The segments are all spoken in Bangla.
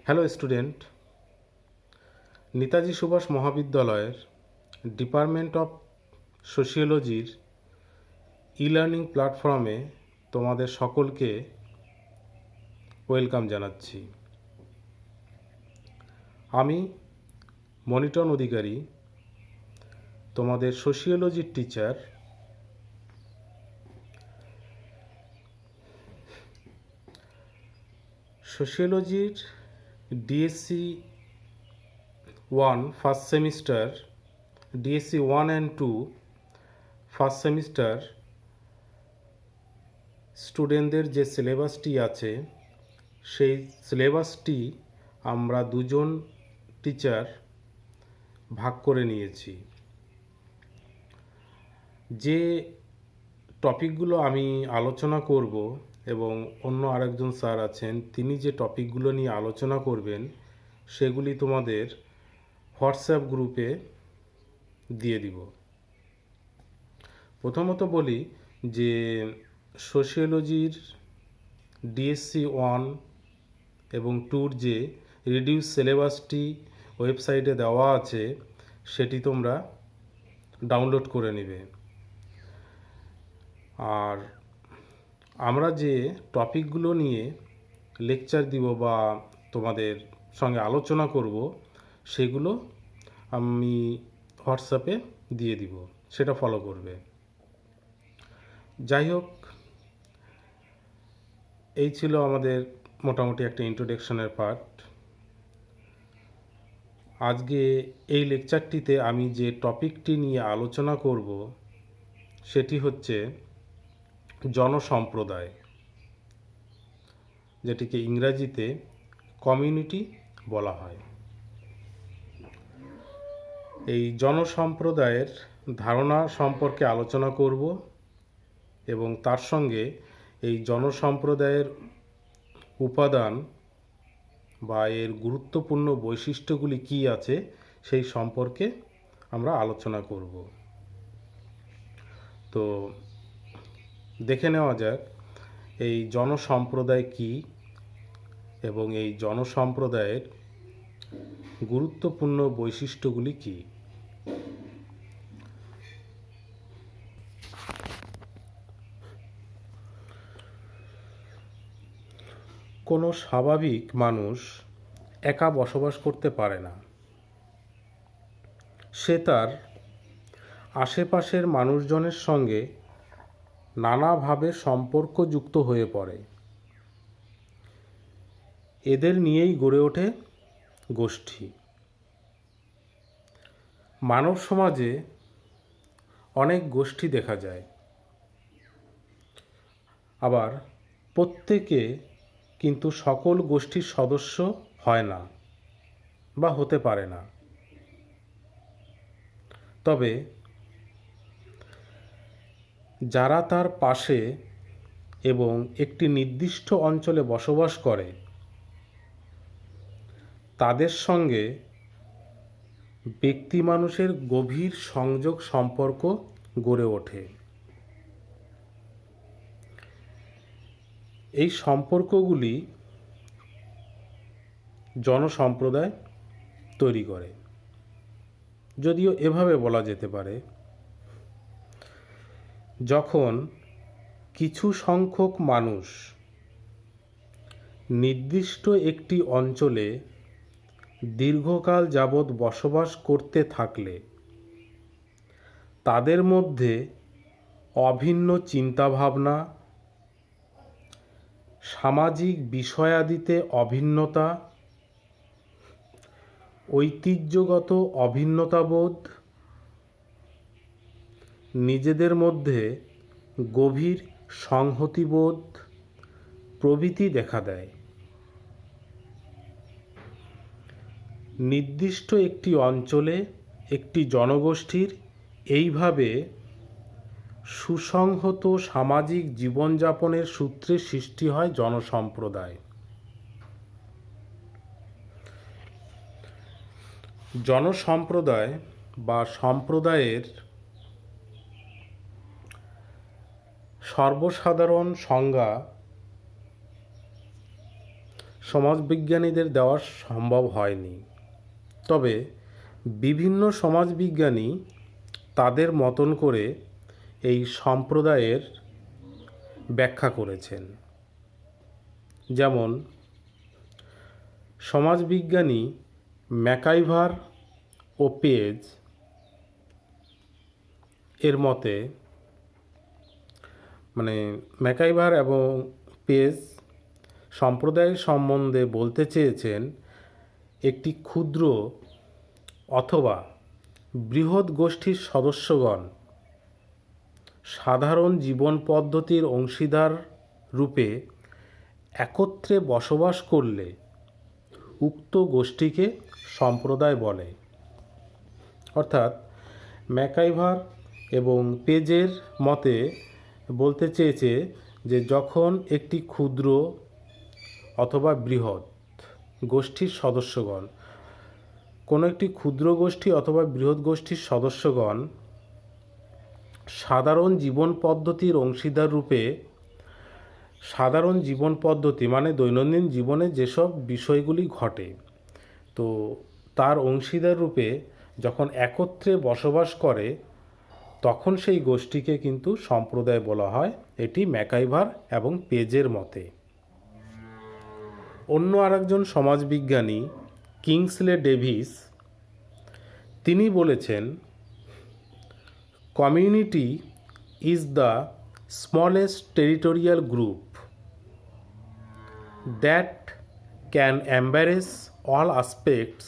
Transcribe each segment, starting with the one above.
হ্যালো স্টুডেন্ট, নেতাজি সুভাষ মহাবিদ্যালয়ের ডিপার্টমেন্ট অফ সোশিওলজির লার্নিং প্ল্যাটফর্মে তোমাদের সকলকে ওয়েলকাম জানাচ্ছি। আমি মনিটন অধিকারী, তোমাদের সোশিওলজির টিচার। সোশিওলজির DSC 1 first semester, DSC 1 and 2 first semester স্টুডেন্টদের যে সিলেবাসটি আছে সেই সিলেবাসটি আমরা দুজন টিচার ভাগ করে নিয়েছি। যে টপিকগুলো আমি আলোচনা করব এবং অন্য আরেকজন স্যার আছেন, তিনি যে টপিকগুলো নিয়ে আলোচনা করবেন সেগুলি তোমাদের হোয়াটসঅ্যাপ গ্রুপে দিয়ে দিব। প্রথমত বলি যে সোশিওলজির ডিএসসি 1 এবং 2 যে রিডিউস সিলেবাসটি ওয়েবসাইটে দেওয়া আছে সেটি তোমরা ডাউনলোড করে নেবে। আর আমরা যে টপিকগুলো নিয়ে লেকচার দিব বা তোমাদের সঙ্গে আলোচনা করব সেগুলো আমি হোয়াটসঅ্যাপে দিয়ে দিব, সেটা ফলো করবে। যাই হোক, এই ছিল আমাদের মোটামুটি একটা ইন্ট্রোডাকশনের পার্ট। আজকে এই লেকচারটিতে আমি যে টপিকটি নিয়ে আলোচনা করব সেটি হচ্ছে জনসম্প্রদায়, যেটিকে ইংরাজিতে কমিউনিটি বলা হয়। এই জনসম্প্রদায়ের ধারণা সম্পর্কে আলোচনা করব এবং তার সঙ্গে এই জনসম্প্রদায়ের উপাদান বা এর গুরুত্বপূর্ণ বৈশিষ্ট্যগুলি কী আছে সেই সম্পর্কে আমরা আলোচনা করব। তো দেখে নেওয়া যাক এই জনসম্প্রদায় কী এবং এই জনসম্প্রদায়ের গুরুত্বপূর্ণ বৈশিষ্ট্যগুলি কী। কোনো স্বাভাবিক মানুষ একা বসবাস করতে পারে না। সে তার আশেপাশের মানুষজনের সঙ্গে নানাভাবে সম্পর্কযুক্ত হয়ে পড়ে। এদের নিয়েই গড়ে ওঠে গোষ্ঠী। মানব সমাজে অনেক গোষ্ঠী দেখা যায়, আবার প্রত্যেকে কিন্তু সকল গোষ্ঠীর সদস্য হয় না বা হতে পারে না। তবে যারা তার পাশে এবং একটি নির্দিষ্ট অঞ্চলে বসবাস করে তাদের সঙ্গে ব্যক্তি মানুষের গভীর সংযোগ সম্পর্ক গড়ে ওঠে। এই সম্পর্কগুলি জনসম্প্রদায় তৈরি করে। যদিও এভাবে বলা যেতে পারে, যখন কিছু সংখ্যক মানুষ নির্দিষ্ট একটি অঞ্চলে দীর্ঘকাল যাবৎ বসবাস করতে থাকলে তাদের মধ্যে অভিন্ন চিন্তাভাবনা, সামাজিক বিষয়াদিতে অভিন্নতা, ঐতিহ্যগত অভিন্নতাবোধ, নিজেদের মধ্যে গভীর সংহতিবোধ প্রভৃতি দেখা দেয়। নির্দিষ্ট একটি অঞ্চলে একটি জনগোষ্ঠীর এইভাবে সুসংহত সামাজিক জীবনযাপনের সূত্রে সৃষ্টি হয় জনসম্প্রদায়। জনসম্প্রদায় বা সম্প্রদায়ের সর্বসাধারণ সংজ্ঞা সমাজবিজ্ঞানীদের দেওয়া সম্ভব হয়নি। তবে বিভিন্ন সমাজবিজ্ঞানী তাদের মতন করে এই সম্প্রদায়ের ব্যাখ্যা করেছেন। যেমন সমাজবিজ্ঞানী ম্যাকাইভার ও পেজ এর মতে, ম্যাকাইভার এবং পেজ সম্প্রদায়ের সম্বন্ধে বলতে চেয়েছেন একটি ক্ষুদ্র অথবা বৃহৎ গোষ্ঠীর সদস্যগণ সাধারণ জীবন পদ্ধতির অংশীদার রূপে একত্রে বসবাস করলে উক্ত গোষ্ঠীকে সম্প্রদায় বলে। অর্থাৎ ম্যাকাইভার এবং পেজের মতে বলতে চেয়েছে যে যখন একটি ক্ষুদ্র অথবা বৃহৎ গোষ্ঠীর সদস্যগণ, কোনো একটি ক্ষুদ্র গোষ্ঠী অথবা বৃহৎ গোষ্ঠীর সদস্যগণ সাধারণ জীবন পদ্ধতির অংশীদার রূপে, সাধারণ জীবন পদ্ধতি মানে দৈনন্দিন জীবনে যেসব বিষয়গুলি ঘটে, তো তার অংশীদার রূপে যখন একত্রে বসবাস করে তখন সেই গোষ্ঠীকে কিন্তু সম্প্রদায় বলা হয়। এটি ম্যাকাইভার এবং পেজের মতে। অন্য আরেকজন সমাজবিজ্ঞানী কিংসলে ডেভিস তিনি বলেছেন, community is the smallest territorial group that can embarrass all aspects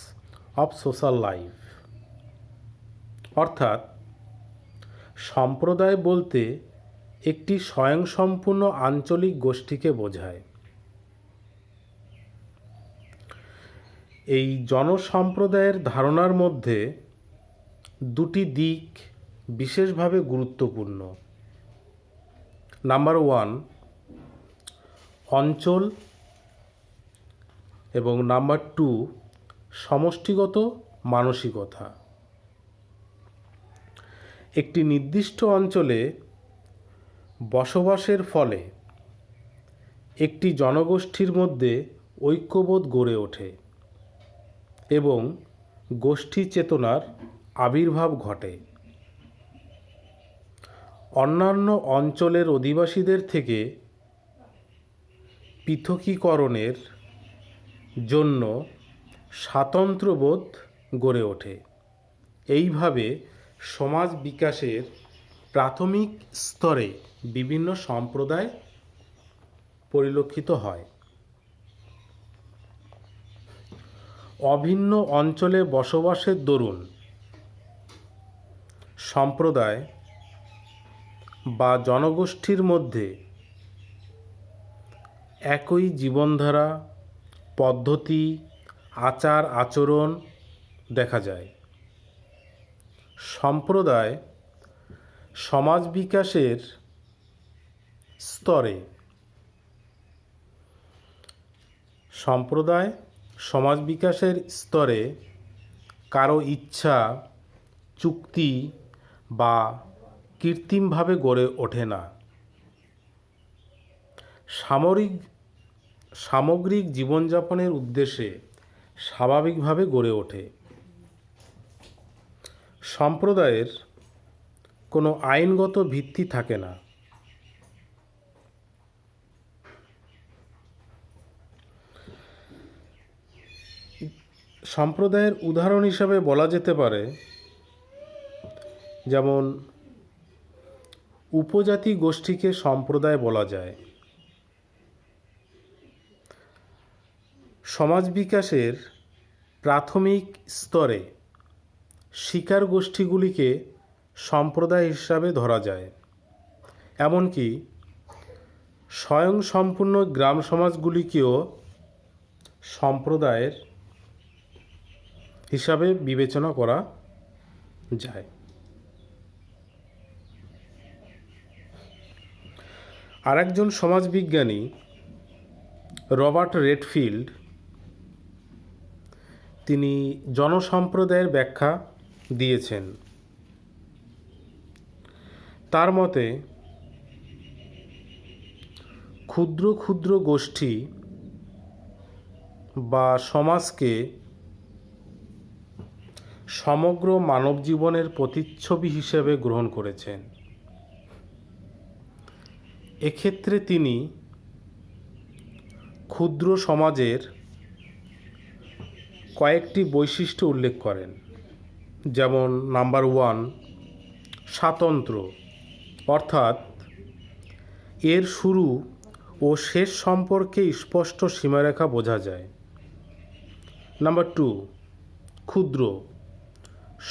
of social life. অর্থাৎ সম্প্রদায় বলতে একটি স্বয়ংসম্পূর্ণ আঞ্চলিক গোষ্ঠীকে বোঝায়। এই জনসম্প্রদায়ের ধারণার মধ্যে দুটি দিক বিশেষভাবে গুরুত্বপূর্ণ। নাম্বার 1 অঞ্চল এবং নাম্বার 2 সমষ্টিগত মানসিকতা। একটি নির্দিষ্ট অঞ্চলে বসবাসের ফলে একটি জনগোষ্ঠীর মধ্যে ঐক্যবোধ গড়ে ওঠে এবং গোষ্ঠী চেতনার আবির্ভাব ঘটে। অন্যান্য অঞ্চলের অধিবাসীদের থেকে পৃথকীকরণের জন্য স্বাতন্ত্র্যবোধ গড়ে ওঠে। এইভাবে সমাজ বিকাশের প্রাথমিক স্তরে বিভিন্ন সম্প্রদায় পরিলক্ষিত হয়। অভিন্ন অঞ্চলে বসবাসের দরুন সম্প্রদায় বা জনগোষ্ঠীর মধ্যে একই জীবনধারা, পদ্ধতি, আচার আচরণ দেখা যায়। সম্প্রদায় সমাজ বিকাশের স্তরে কারো ইচ্ছা, চুক্তি বা কৃত্রিমভাবে গড়ে ওঠে না। সামগ্রিক জীবনযাপনের উদ্দেশ্যে স্বাভাবিকভাবে গড়ে ওঠে। সম্প্রদায়ের কোনো আইনগত ভিত্তি থাকে না। সম্প্রদায়ের উদাহরণ হিসাবে বলা যেতে পারে, যেমন উপজাতি গোষ্ঠীকে সম্প্রদায় বলা যায়। সমাজ বিকাশের প্রাথমিক স্তরে শিকার গোষ্ঠীগুলিকে সম্প্রদায় হিসাবে ধরা যায়। এমনকি স্বয়ংসম্পূর্ণ গ্রাম সমাজগুলিকেও সম্প্রদায়ের হিসাবে বিবেচনা করা যায়। আরেকজন সমাজবিজ্ঞানী রবার্ট রেডফিল্ড তিনি জনসম্প্রদায়ের ব্যাখ্যা দিয়েছেন। তার মতে ক্ষুদ্র ক্ষুদ্র গোষ্ঠী বা সমাজকে সমগ্র মানব জীবনের প্রতিচ্ছবি হিসেবে গ্রহণ করেছেন। এক্ষেত্রে তিনি ক্ষুদ্র সমাজের কয়েকটি বৈশিষ্ট্য উল্লেখ করেন, যেমন নাম্বার 1, স্বাতন্ত্র্য, অর্থাৎ এর শুরু ও শেষ সম্পর্কে স্পষ্ট সীমারেখা বোঝা যায়। নাম্বার 2, ক্ষুদ্র,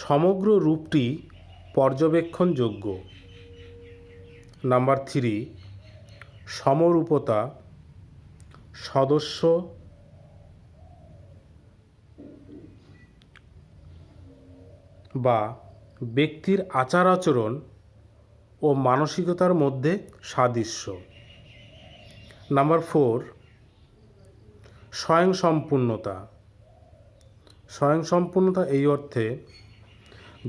সমগ্র রূপটি পর্যবেক্ষণযোগ্য। নাম্বার 3, সমরূপতা, সদস্য বা ব্যক্তির আচার আচরণ ও মানসিকতার মধ্যে সাদৃশ্য। নাম্বার 4, স্বয়ংসম্পূর্ণতা। স্বয়ংসম্পূর্ণতা এই অর্থে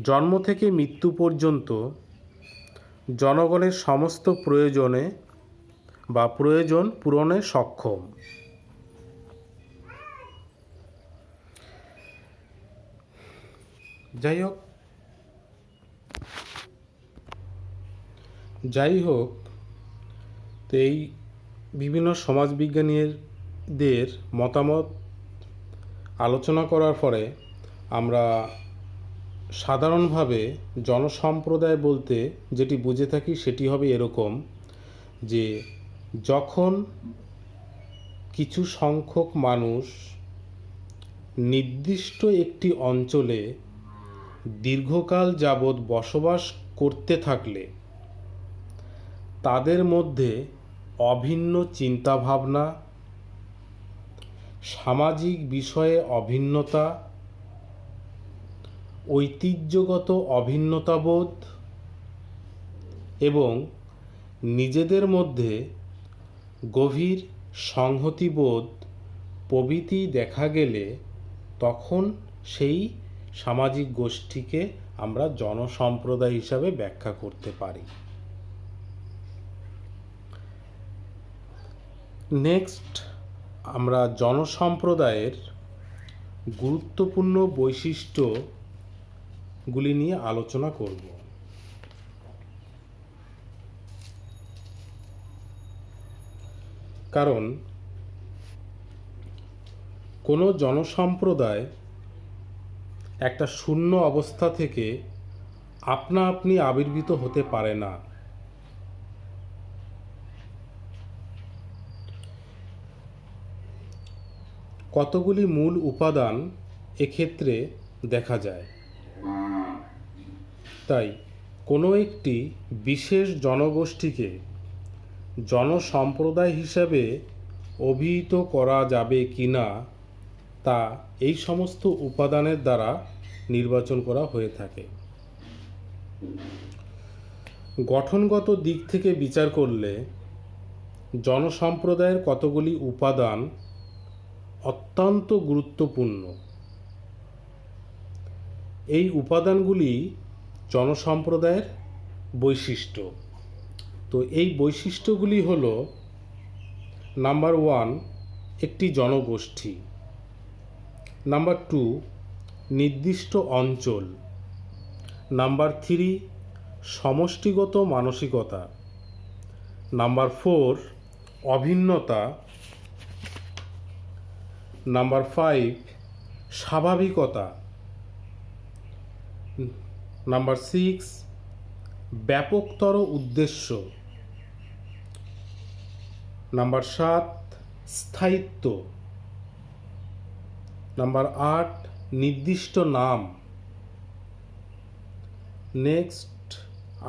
জন্ম থেকে মৃত্যু পর্যন্ত জনগণের সমস্ত প্রয়োজন পূরণে সক্ষম। যাই হোক, তো এই বিভিন্ন সমাজবিজ্ঞানীদের মতামত আলোচনা করার পরে আমরা সাধারণভাবে জনসম্প্রদায় বলতে যেটি বুঝে থাকি সেটি হবে এরকম যে যখন কিছু সংখ্যক মানুষ নির্দিষ্ট একটি অঞ্চলে দীর্ঘকাল যাবৎ বসবাস করতে থাকলে তাদের মধ্যে অভিন্ন চিন্তাভাবনা, সামাজিক বিষয়ে অভিন্নতা, ঐতিহ্যগত অভিন্নতাবোধ এবং নিজেদের মধ্যে গভীর সংহতিবোধ প্রভৃতি দেখা গেলে তখন সেই সামাজিক গোষ্ঠীকে আমরা জনসম্প্রদায় হিসাবে ব্যাখ্যা করতে পারি। নেক্সট আমরা জনসম্প্রদায়ের গুরুত্বপূর্ণ বৈশিষ্ট্যগুলি নিয়ে আলোচনা করব। কারণ কোনো জনসম্প্রদায় একটা শূন্য অবস্থা থেকে আপনা আপনি আবির্ভূত হতে পারে না। কতগুলি মূল উপাদান এক্ষেত্রে দেখা যায়। তাই কোনো একটি বিশেষ জনগোষ্ঠীকে জনসম্প্রদায় হিসাবে অভিহিত করা যাবে কি না তা এই সমস্ত উপাদানের দ্বারা নির্বাচন করা হয়ে থাকে। গঠনগত দিক থেকে বিচার করলে জনসম্প্রদায়ের কতগুলি উপাদান অত্যন্ত গুরুত্বপূর্ণ। এই উপাদানগুলি জনসম্প্রদায়ের বৈশিষ্ট্য। তো এই বৈশিষ্ট্যগুলি হলো নাম্বার 1, একটি জনগোষ্ঠী। নাম্বার 2, নির্দিষ্ট অঞ্চল। নাম্বার 3, সমষ্টিগত মানসিকতা। নাম্বার 4, অভিন্নতা। নাম্বার 5, স্বাভাবিকতা। নাম্বার 6, ব্যাপকতর উদ্দেশ্য। নাম্বার 7, স্থায়িত্ব। নাম্বার 8, নির্দিষ্ট নাম। নেক্সট,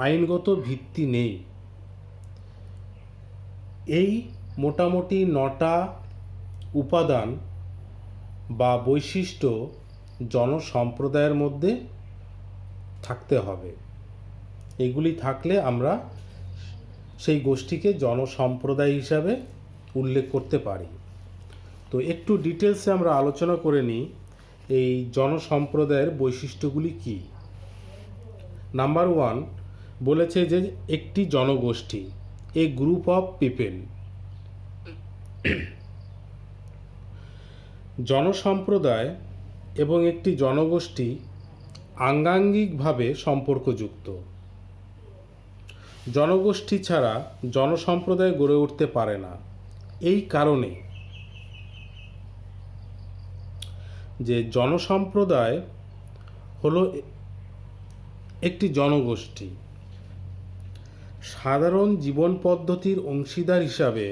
আইনগত ভিত্তি নেই। এই মোটামুটি 9টা উপাদান বা বৈশিষ্ট্য জনসম্প্রদায়ের মধ্যে থাকতে হবে। এগুলি থাকলে আমরা সেই গোষ্ঠীকে জনসম্প্রদায় হিসাবে উল্লেখ করতে পারি। তো একটু ডিটেলসে আমরা আলোচনা করে নিই এই জনসম্প্রদায়ের বৈশিষ্ট্যগুলি কি। নাম্বার 1 বলেছে যে একটি জনগোষ্ঠী, এ গ্রুপ অফ পিপল। জনসম্প্রদায় এবং একটি জনগোষ্ঠী আঙ্গাঙ্গিকভাবে সম্পর্কযুক্ত। জনগোষ্ঠী ছাড়া জনসম্প্রদায় গড়ে উঠতে পারে না। এই কারণে যে জনসম্প্রদায় হলো একটি জনগোষ্ঠী। সাধারণ জীবন পদ্ধতির অংশীদার হিসাবে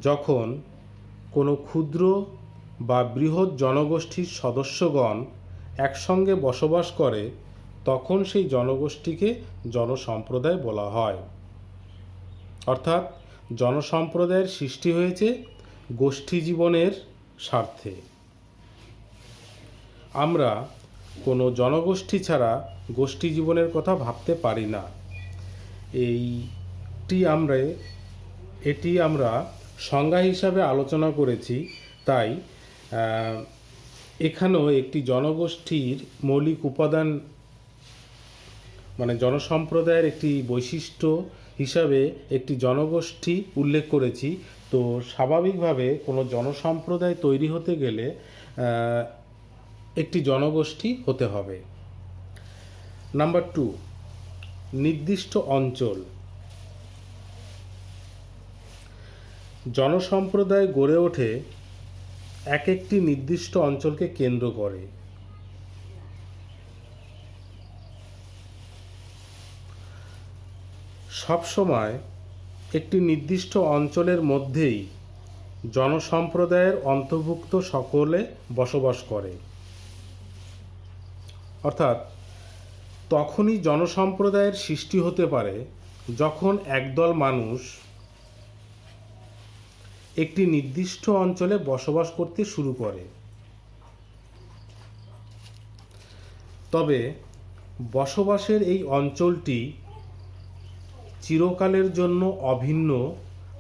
যখন কোনো ক্ষুদ্র বা বৃহৎ জনগোষ্ঠীর সদস্যগণ একসঙ্গে বসবাস করে তখন সেই জনগোষ্ঠীকে জনসম্প্রদায় বলা হয়। অর্থাৎ জনসম্প্রদায়ের সৃষ্টি হয়েছে গোষ্ঠী জীবনের স্বার্থে। আমরা কোনো জনগোষ্ঠী ছাড়া গোষ্ঠী জীবনের কথা ভাবতে পারি না। এটি আমরা সংজ্ঞা হিসাবে আলোচনা করেছি। তাই এখানেও একটি জনগোষ্ঠীর মৌলিক উপাদান মানে জনসম্প্রদায়ের একটি বৈশিষ্ট্য হিসাবে একটি জনগোষ্ঠী উল্লেখ করেছি। তো স্বাভাবিকভাবে কোনো জনসম্প্রদায় তৈরি হতে গেলে একটি জনগোষ্ঠী হতে হবে। নাম্বার 2, নির্দিষ্ট অঞ্চল। জনসম্প্রদায় গড়ে ওঠে এক একটি নির্দিষ্ট অঞ্চলকে কেন্দ্র করে। সবসময় একটি নির্দিষ্ট অঞ্চলের মধ্যেই জনসম্প্রদায়ের অন্তর্ভুক্ত সকলে বসবাস করে। অর্থাৎ তখনই জনসম্প্রদায়ের সৃষ্টি হতে পারে যখন একদল মানুষ একটি নির্দিষ্ট অঞ্চলে বসবাস করতে শুরু করে। তবে বসবাসের এই অঞ্চলটি চিরকালের জন্য অভিন্ন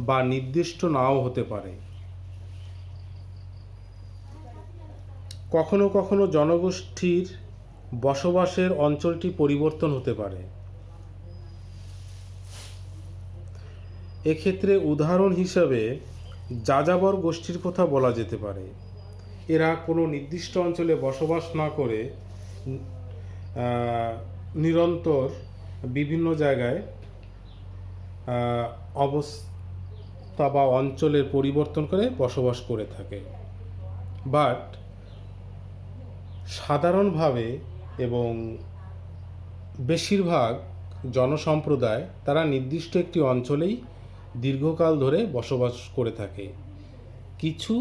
বা নির্দিষ্ট নাও হতে পারে। কখনো কখনো জনগোষ্ঠীর বসবাসের অঞ্চলটি পরিবর্তন হতে পারে। এক্ষেত্রে উদাহরণ হিসাবে যাযাবর গোষ্ঠীর কথা বলা যেতে পারে। এরা কোনো নির্দিষ্ট অঞ্চলে বসবাস না করে নিরন্তর বিভিন্ন জায়গায় অবস্থা বা অঞ্চলের পরিবর্তন করে বসবাস করে থাকে। বাট সাধারণভাবে এবং বেশিরভাগ জনসম্প্রদায় তারা নির্দিষ্ট একটি অঞ্চলেই দীর্ঘকাল ধরে বসবাস করে থাকে। কিছু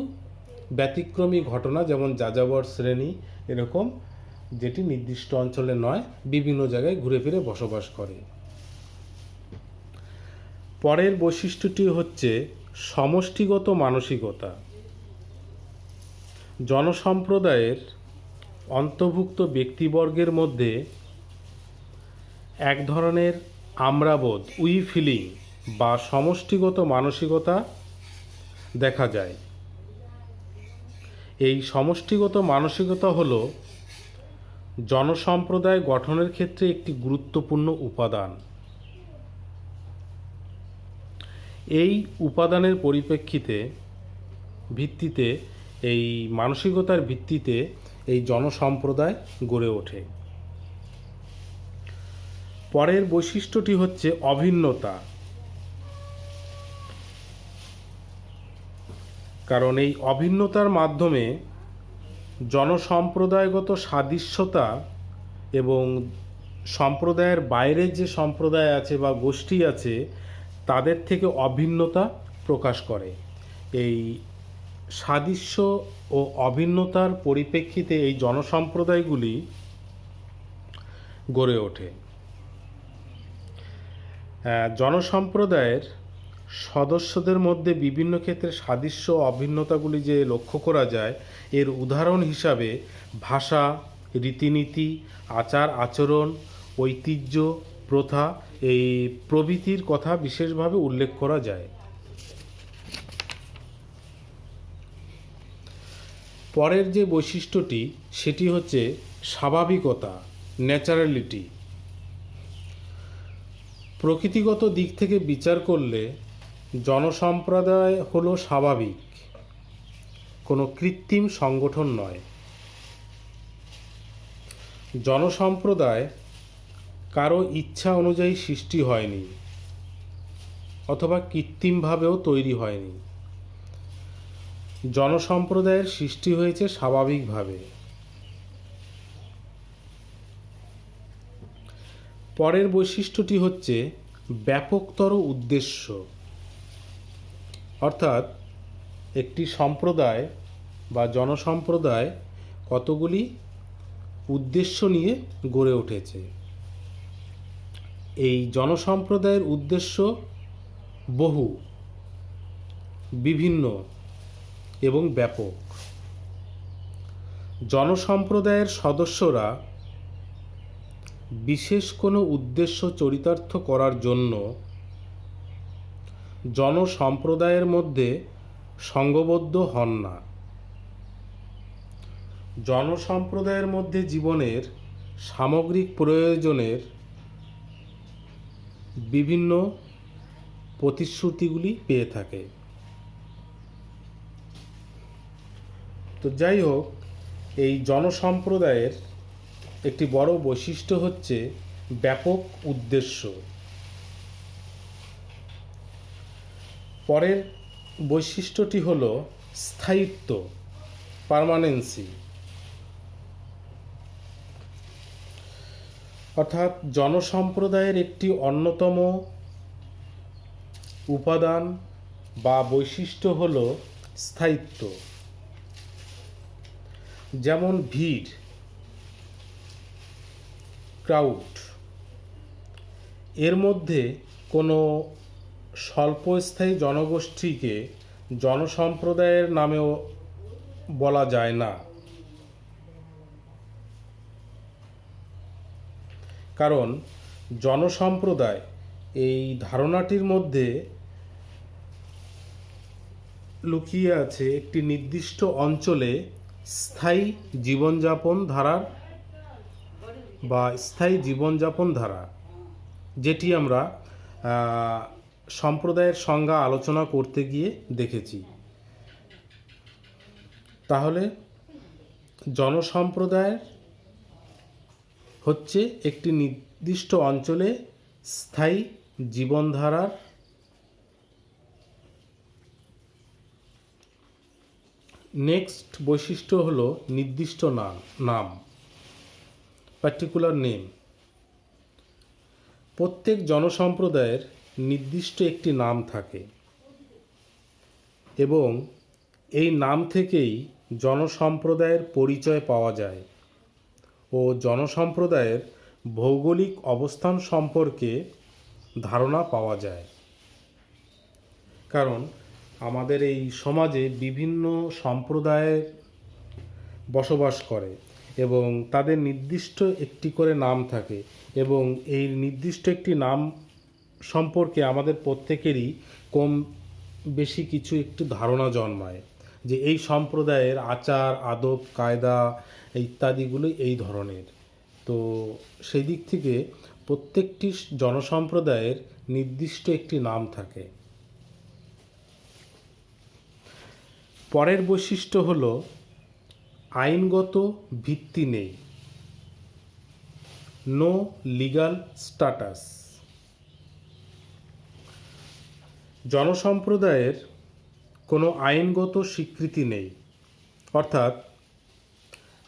ব্যতিক্রমী ঘটনা যেমন যাযাবর শ্রেণী এরকম, যেটি নির্দিষ্ট অঞ্চলে নয় বিভিন্ন জায়গায় ঘুরে ফিরে বসবাস করে। পরের বৈশিষ্ট্যটি হচ্ছে সমষ্টিগত মানসিকতা। জনসম্প্রদায়ের অন্তর্ভুক্ত ব্যক্তিবর্গের মধ্যে এক ধরনের আমরাবোধ উই ফিলিং বা সমষ্টিগত মানসিকতা দেখা যায়। এই সমষ্টিগত মানসিকতা হল জনসম্প্রদায় গঠনের ক্ষেত্রে একটি গুরুত্বপূর্ণ উপাদান। এই উপাদানের ভিত্তিতে এই মানসিকতার ভিত্তিতে এই জনসম্প্রদায় গড়ে ওঠে। পরের বৈশিষ্ট্যটি হচ্ছে অভিন্নতা। কারণ এই অভিন্নতার মাধ্যমে জনসম্প্রদায়গত সাদৃশ্যতা এবং সম্প্রদায়ের বাইরে যে সম্প্রদায় আছে বা গোষ্ঠী আছে তাদের থেকে অভিন্নতা প্রকাশ করে। এই সাদৃশ্য ও অভিন্নতার পরিপ্রেক্ষিতে এই জনসম্প্রদায়গুলি গড়ে ওঠে। জনসম্প্রদায়ের সদস্যদের মধ্যে বিভিন্ন ক্ষেত্রে সাদৃশ্য ও অভিন্নতাগুলি যে লক্ষ্য করা যায়, এর উদাহরণ হিসাবে ভাষা, রীতিনীতি, আচার আচরণ, ঐতিহ্য, প্রথা এই প্রভৃতির কথা বিশেষভাবে উল্লেখ করা যায়। পরের যে বৈশিষ্ট্যটি সেটি হচ্ছে স্বাভাবিকতা, ন্যাচারালিটি। প্রকৃতিগত দিক থেকে বিচার করলে জনসম্প্রদায় হলো স্বাভাবিক। কোনো কৃত্রিম সংগঠন নয়। জনসম্প্রদায় কারো ইচ্ছা অনুযায়ী সৃষ্টি হয়নি অথবা কৃত্রিমভাবেও তৈরি হয়নি। জনসম্প্রদায়ের সৃষ্টি হয়েছে স্বাভাবিকভাবে। পরের বৈশিষ্ট্যটি হচ্ছে ব্যাপকতর উদ্দেশ্য, অর্থাৎ একটি সম্প্রদায় বা জনসম্প্রদায় কতগুলি উদ্দেশ্য নিয়ে গড়ে উঠেছে। এই জনসম্প্রদায়ের উদ্দেশ্য বহু, বিভিন্ন এবং ব্যাপক। জনসম্প্রদায়ের সদস্যরা বিশেষ কোনো উদ্দেশ্য চরিতার্থ করার জন্য জনসম্প্রদায়ের মধ্যে সংঘবদ্ধ হন না। জনসম্প্রদায়ের মধ্যে জীবনের সামগ্রিক প্রয়োজনের বিভিন্ন প্রতিশ্রুতিগুলি পেয়ে থাকে। তো যাই হোক, এই জনসম্প্রদায়ের একটি বড় বৈশিষ্ট্য হচ্ছে ব্যাপক উদ্দেশ্য। পরের বৈশিষ্ট্যটি হল স্থায়িত্ব, পার্মানেন্সি। অর্থাৎ জনসম্প্রদায়ের একটি অন্যতম উপাদান বা বৈশিষ্ট্য হল স্থায়িত্ব। যেমন ভিড়, ক্রাউড, এর মধ্যে কোনো স্বল্পস্থায়ী জনগোষ্ঠীকে জনসম্প্রদায়ের নামেও বলা যায় না, কারণ জনসম্প্রদায় এই ধারণাটির মধ্যে লুকিয়ে আছে একটি নির্দিষ্ট অঞ্চলে স্থায়ী জীবনযাপন ধারার বা স্থায়ী জীবনযাপন ধারা, যেটি আমরা সম্প্রদায়ের সংজ্ঞা আলোচনা করতে গিয়ে দেখেছি। তাহলে জনসম্প্রদায় হচ্ছে একটি নির্দিষ্ট অঞ্চলে স্থায়ী জীবনধারার নেক্সট বৈশিষ্ট্য হলো নির্দিষ্ট নাম, পার্টিকুলার নেম। প্রত্যেক জনসম্প্রদায়ের নির্দিষ্ট একটি নাম থাকে এবং এই নাম থেকেই জনসম্প্রদায়ের পরিচয় পাওয়া যায় ও জনসম্প্রদায়ের ভৌগোলিক অবস্থান সম্পর্কে ধারণা পাওয়া যায়। কারণ আমাদের এই সমাজে বিভিন্ন সম্প্রদায়ের বসবাস করে এবং তাদের নির্দিষ্ট একটি করে নাম থাকে এবং এই নির্দিষ্ট একটি নাম সম্পর্কে আমাদের প্রত্যেকেরই কম বেশি কিছু একটু ধারণা জন্মায় যে এই সম্প্রদায়ের আচার আদব কায়দা ইত্যাদিগুলো এই ধরনের। তো সেই দিক থেকে প্রত্যেকটি জনসম্প্রদায়ের নির্দিষ্ট একটি নাম থাকে। পরের বৈশিষ্ট্য হল আইনগত ভিত্তি নেই, নো লিগ্যাল স্ট্যাটাস। জনসম্প্রদায়ের কোনো আইনগত স্বীকৃতি নেই, অর্থাৎ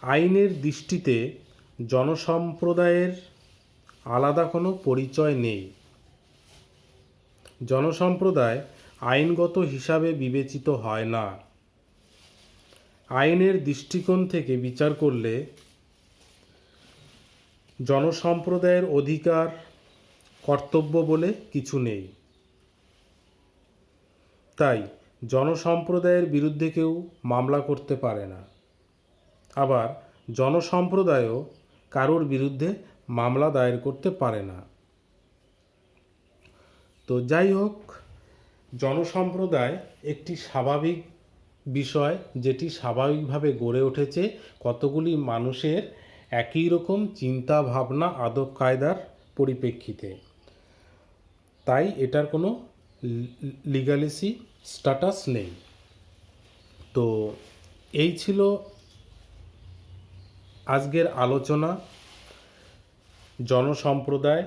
আইনের দৃষ্টিতে জনসম্প্রদায়ের আলাদা কোনো পরিচয় নেই। জনসম্প্রদায় আইনগত হিসাবে বিবেচিত হয় না। আইনের দৃষ্টিকোণ থেকে বিচার করলে জনসম্প্রদায়ের অধিকার কর্তব্য বলে কিছু নেই। তাই জনসম্প্রদায়ের বিরুদ্ধে কেউ মামলা করতে পারে না, আবার জনসম্প্রদায়ও কারোর বিরুদ্ধে মামলা দায়ের করতে পারে না। তো যাই হোক, জনসম্প্রদায় একটি স্বাভাবিক বিষয় যেটি স্বাভাবিকভাবে গড়ে উঠেছে কতগুলি মানুষের একই রকম চিন্তা ভাবনা আদব কায়দার পরিপ্রেক্ষিতে। তাই এটার কোনো লিগ্যালিসি স্ট্যাটাস নেই। তো এই ছিল আজকের আলোচনা, জনসম্প্রদায়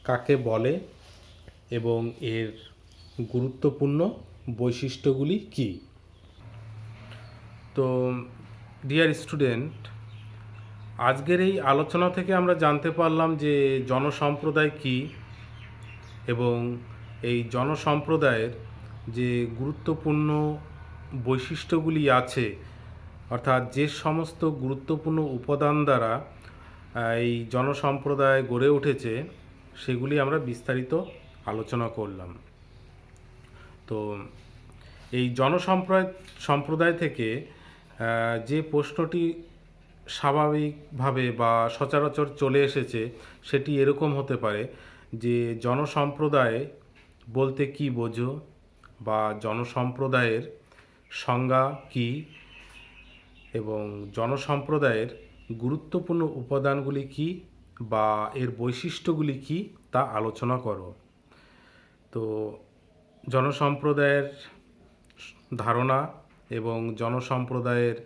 কাকে বলে এবং এর গুরুত্বপূর্ণ বৈশিষ্ট্যগুলি কী। তো ডিয়ার স্টুডেন্ট, আজকের এই আলোচনা থেকে আমরা জানতে পারলাম যে জনসম্প্রদায় কী এবং এই জনসম্প্রদায়ের যে গুরুত্বপূর্ণ বৈশিষ্ট্যগুলি আছে, অর্থাৎ যে সমস্ত গুরুত্বপূর্ণ উপাদান দ্বারা এই জনসম্প্রদায় গড়ে উঠেছে সেগুলি আমরা বিস্তারিত আলোচনা করলাম। তো এই সম্প্রদায় থেকে যে প্রশ্নটি স্বাভাবিকভাবে বা সচরাচর চলে এসেছে সেটি এরকম হতে পারে যে জনসম্প্রদায় বলতে কি বোঝো, বা জনসম্প্রদায়ের সংজ্ঞা কী, এবং জনসম্প্রদায়ের গুরুত্বপূর্ণ উপাদানগুলি কী বা এর বৈশিষ্ট্যগুলি কী তা আলোচনা করো। তো জনসম্প্রদায়ের ধারণা এবং জনসম্প্রদায়ের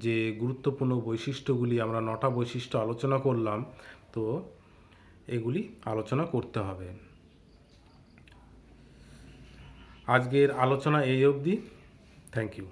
যে গুরুত্বপূর্ণ বৈশিষ্ট্যগুলি, আমরা 9টা বৈশিষ্ট্য আলোচনা করলাম, তো এগুলি আলোচনা করতে হবে। আজকের আলোচনা এই অবধি। Thank you.